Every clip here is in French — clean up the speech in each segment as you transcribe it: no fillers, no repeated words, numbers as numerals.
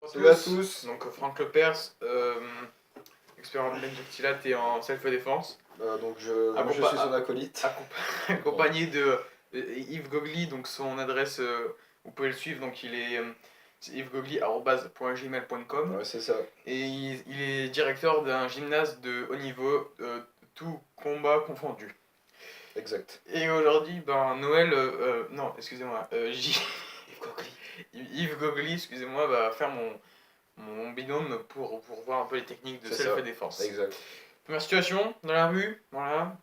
Salut à tous. Donc Franck Lepers, expert en benjactylate et en self-défense. Donc je suis son acolyte. Accompagné de Yves Gogli, donc son adresse, vous pouvez le suivre, donc il est yvesgogli@gmail.com. Ouais, c'est ça. Et il est directeur d'un gymnase de haut niveau, tout combat confondu. Exact. Et aujourd'hui, Noël, non, excusez-moi, Yves Gogli, excusez-moi, va faire mon binôme pour voir un peu les techniques de self-défense. Exact. Première situation, dans la rue, voilà.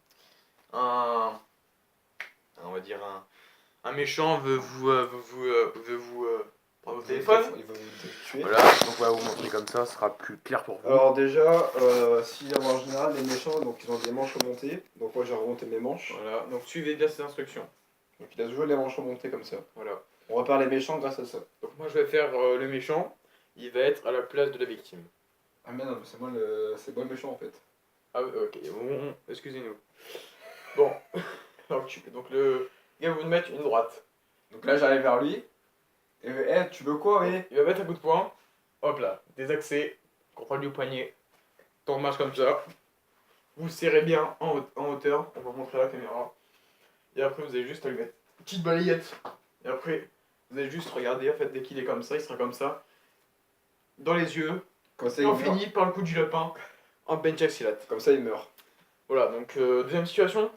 On va dire un méchant veut vous prendre votre téléphone. Il veut vous tuer. Voilà, donc on va vous montrer comme ça, ce sera plus clair pour vous. Alors déjà, si en général les méchants, donc ils ont des manches remontées. Donc moi j'ai remonté mes manches. Voilà, donc suivez bien ces instructions. Donc il a toujours les manches remontées comme ça. Voilà. On repère les méchants grâce à ça. Donc moi je vais faire le méchant, il va être à la place de la victime. Ah mais non, c'est moi le méchant en fait. Ah ok, bon, excusez-nous. Bon, donc le gars va vous mettre une droite. Donc là j'arrive vers lui. Et tu veux quoi, oui? Il va mettre un coup de poing. Hop là, désaxé, contrôle du poignet. Tournage comme ça. Vous serrez bien en hauteur. On va montrer à la caméra. Et après, vous avez juste à lui mettre une petite balayette. Et après, vous allez juste regarder. En fait, dès qu'il est comme ça, il sera comme ça. Dans les yeux. Comme ça Et il on meurt. finit par le coup du lapin en benjactylate. Comme ça il meurt. Voilà, donc deuxième situation.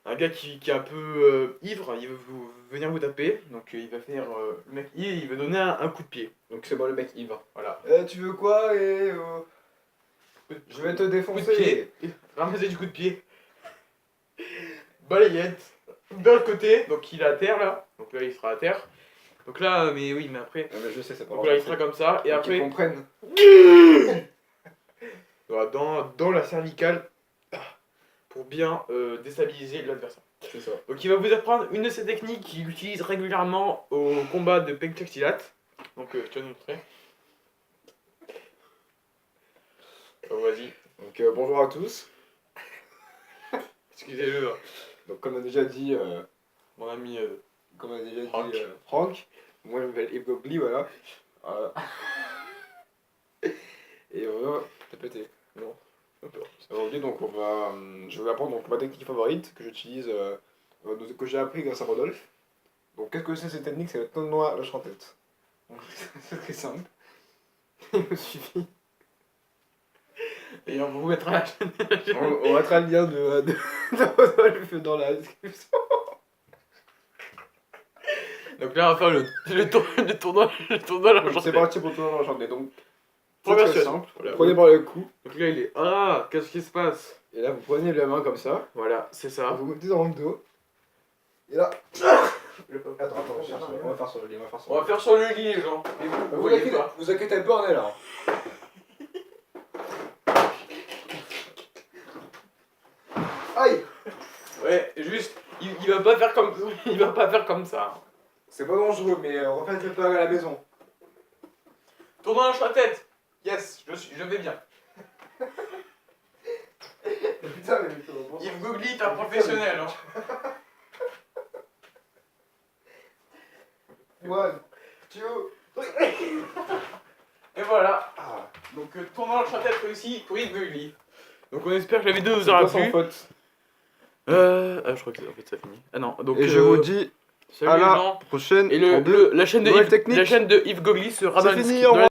Un gars qui est un peu ivre, il veut venir vous taper, donc il va faire le mec il veut donner un coup de pied. Donc c'est moi le mec ivre. Voilà. Tu veux quoi je vais te Coup de défoncer. pied, ramasser du coup de pied. Balayette. De l'autre côté, donc il est à terre là, donc là il sera à terre. Donc là, mais oui, mais après. Ah, mais je sais, c'est pas Donc là il sera comme ça, et Faut après. qu'ils comprennent. Voilà, dans la cervicale, pour bien déstabiliser l'adversaire. C'est ça. Donc il va vous apprendre une de ces techniques qu'il utilise régulièrement au combat de benjactylate. Donc je te montrer. Vas-y. Donc bonjour à tous. Excusez-le, Donc comme on a déjà dit, mon ami Franck. Franck. Franck. Moi je m'appelle Yves Gogli, voilà. Et voilà, t'as pété. Non. Aujourd'hui donc je vais apprendre donc ma technique favorite que j'utilise, que j'ai appris grâce à Rodolphe. Donc qu'est-ce que c'est cette technique? C'est le tournoi lâche en tête. Donc c'est très simple. Il me suffit. Et on vous mettra la chaîne. On mettra le lien de Rodolphe dans la description. Donc là on va faire le tournoi Donc, c'est parti pour le tournoi lâche en tête. Donc Première c'est très situation. simple. Voilà. Prenez par le cou. Donc là il est. Ah, qu'est-ce qui se passe? Et là vous prenez la main comme ça. Voilà, c'est ça. Vous mettez dans le dos. Et là. Attends, on va faire sur le lit. On va faire sur le lit les gens. Et vous voyez pas. Vous inquiétez pas, on est là. Aïe! Ouais, juste, il va pas faire comme il va pas faire comme ça. C'est pas dangereux, mais refaites-le pas à la maison. Tournoi lâche la tête. Yes, je vais bien. Putain, mais Yves Gogli, t'es un professionnel. Hein. One, two. Et voilà. Ah, Donc tournoi lâche la tête réussi pour Yves Gogli. Donc on espère que la vidéo vous aura plu. faute. Je crois que en fait ça finit. Ah non, donc Et je vous dis salut à les la gens. prochaine. Et pour deux la chaîne de nouvelles Yves, techniques. la chaîne de Yves Gogli sera dans C'est la fini, description.